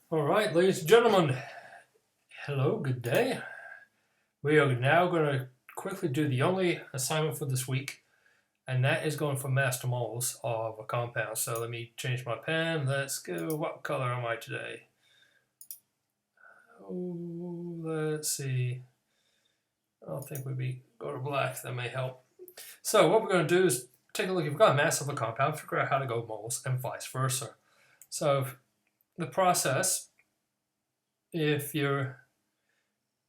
All right, ladies and gentlemen, hello, good day. We are now going to quickly do the only assignment for this week, and that is going for master moles of a compound. So let me change my pen. Let's go. What color am I today? Oh, let's see. I don't think we'd go to black. That may help. So what we're going to do is take a look. If we've got a mass of a compound, figure out how to go moles and vice versa. So the process, if you're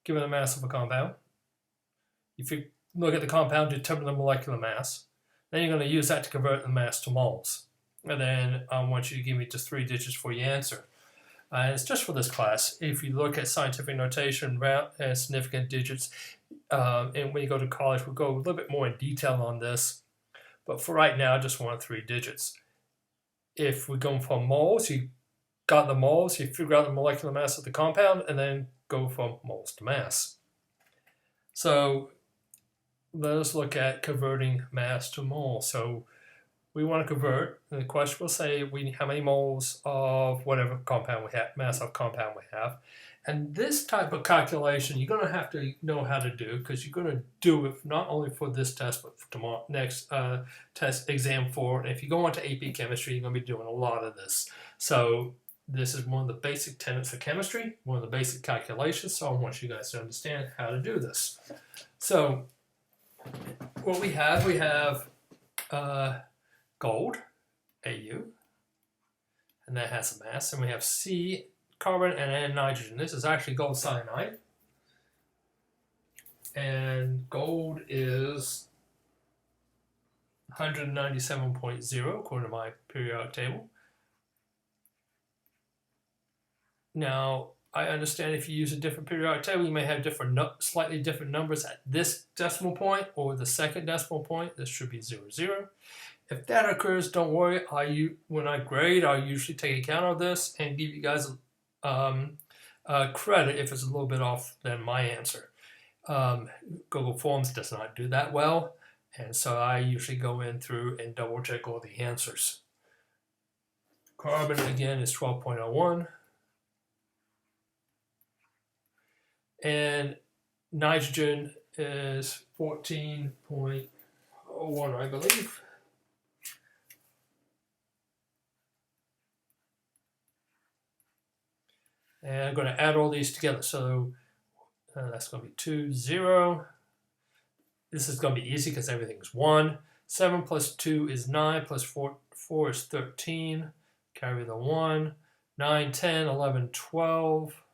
given a mass of a compound, if you look at the compound, determine the molecular mass, then you're going to use that to convert the mass to moles. And then I want you to give me just 3 digits for your answer. And it's just for this class. If you look at scientific notation, significant digits, and when you go to college, we'll go a little bit more in detail on this. But for right now, I just want 3 digits. If we're going for moles, you got the moles, you figure out the molecular mass of the compound, and then go from moles to mass. So let us look at converting mass to mole. So we want to convert, and the question will say how many moles of whatever compound we have, mass of compound we have. And this type of calculation, you're going to have to know how to do, because you're going to do it not only for this test, but for tomorrow, next test exam 4. And if you go on to AP Chemistry, you're going to be doing a lot of this. So this is one of the basic tenets of chemistry, one of the basic calculations. So I want you guys to understand how to do this. So what we have gold, Au, and that has a mass, and we have C, carbon, and N, nitrogen. This is actually gold cyanide, and gold is 197.0 according to my periodic table. Now, I understand if you use a different periodic table, you may have slightly different numbers at this decimal point or the second decimal point. This should be 0, 0. If that occurs, don't worry. When I grade, I usually take account of this and give you guys credit if it's a little bit off than my answer. Google Forms does not do that well, and so I usually go in through and double check all the answers. Carbon, again, is 12.01. And nitrogen is 14.01, I believe. And I'm going to add all these together. So that's going to be 2, 0. This is going to be easy because everything's 1. 7 plus 2 is 9, plus 4 is 13. Carry the 1. 9, 10, 11, 12.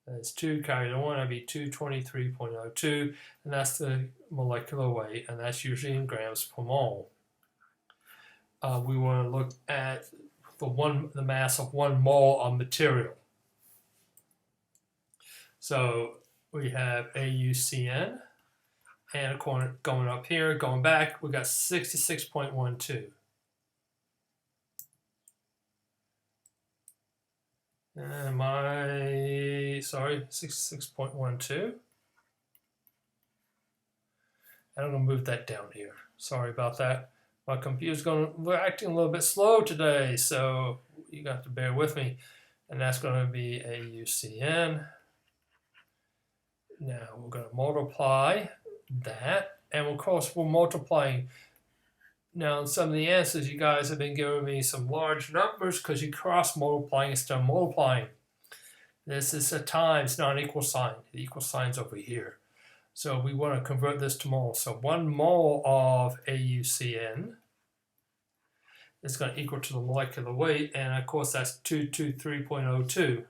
That's 2, carry the 1, that'd be 223.02, and that's the molecular weight, and that's usually in grams per mole. We want to look at the mass of 1 mole of material. So we have AuCN, and going up here, going back, we got 66.12. And 66.12. And I'm going to move that down here. Sorry about that. My computer's acting a little bit slow today, so you got to bear with me. And that's going to be AuCN. Now we're going to multiply that, and of course we're multiplying. Now, in some of the answers, you guys have been giving me some large numbers because you cross-multiplying instead of multiplying. This is a times, not an equal sign. The equal sign's over here. So we want to convert this to moles. So 1 mole of AuCN is going to equal to the molecular weight, and of course that's 223.02.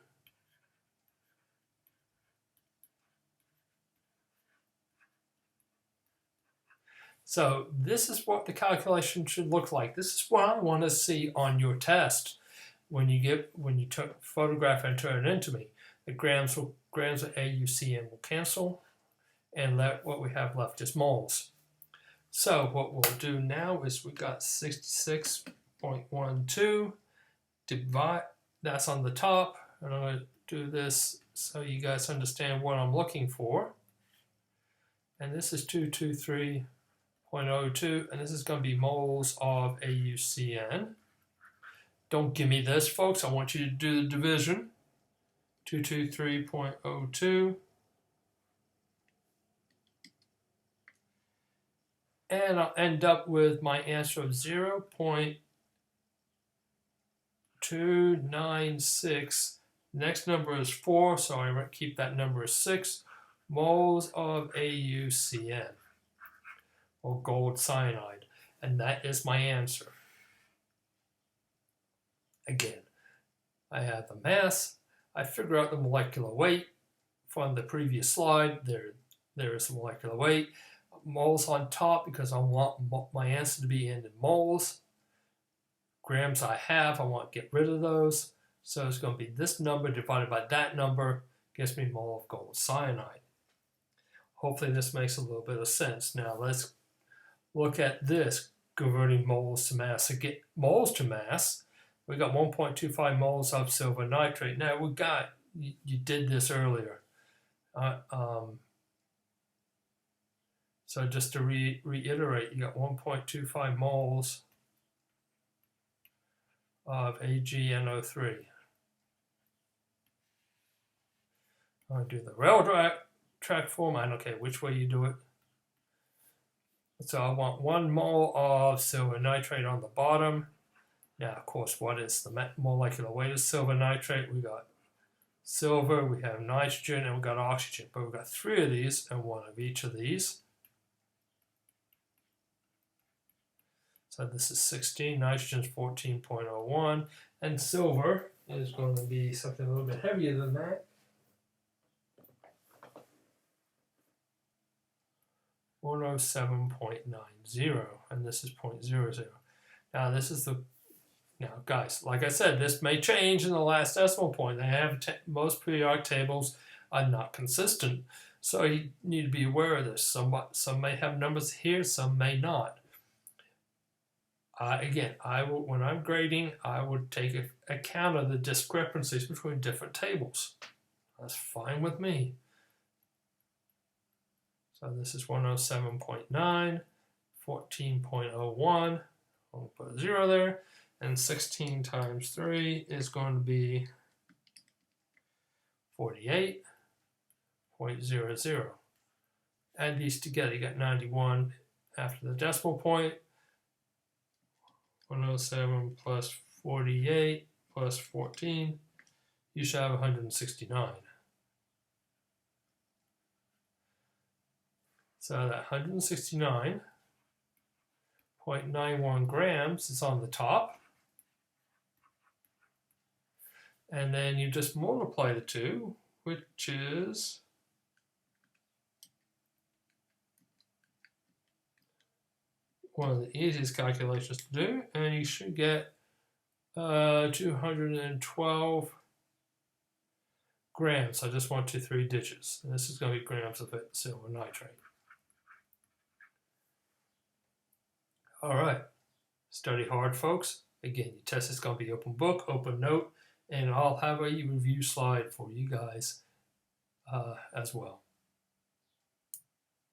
So this is what the calculation should look like. This is what I want to see on your test when you photograph and turn it into me. The grams of AuCN will cancel, and what we have left is moles. So what we'll do now is we got 66.12 divide. That's on the top, and I'm going to do this so you guys understand what I'm looking for. And this is 223.02, and this is going to be moles of AuCN. Don't give me this, folks. I want you to do the division. 223.02. And I'll end up with my answer of 0.296. Next number is 4, so I'm going to keep that number as 6 moles of AuCN, or gold cyanide. And that is my answer. Again, I have the mass. I figure out the molecular weight from the previous slide. There is the molecular weight. Moles on top because I want my answer to be in moles. Grams I want to get rid of those. So it's going to be this number divided by that number gives me mole of gold cyanide. Hopefully this makes a little bit of sense. Now let's look at this, converting moles to mass. To get moles to mass, we got 1.25 moles of silver nitrate. Now you did this earlier. So just to reiterate, you got 1.25 moles of AgNO3. I'm going to do the rail track form. I don't care which way you do it. So I want 1 mole of silver nitrate on the bottom. Now, of course, what is the molecular weight of silver nitrate? We got silver, we have nitrogen, and we got oxygen. But we've got 3 of these and 1 of each of these. So this is 16, nitrogen is 14.01, and silver is going to be something a little bit heavier than that. 107.90, and this is 0.00. Now this is now guys, like I said, this may change in the last decimal point. They have most periodic tables are not consistent, so you need to be aware of this. Some may have numbers here, some may not. Again, when I'm grading, I would take account of the discrepancies between different tables. That's fine with me. So this is 107.9, 14.01, I'll put a 0 there, and 16 times 3 is going to be 48.00. Add these together, you got 91 after the decimal point. 107 plus 48 plus 14, you should have 169. So that 169.91 grams is on the top. And then you just multiply the two, which is one of the easiest calculations to do, and you should get 212 grams. I just want 3 digits. And this is going to be grams of silver nitrate. All right, study hard, folks. Again, your test is going to be open book, open note, and I'll have a review slide for you guys as well.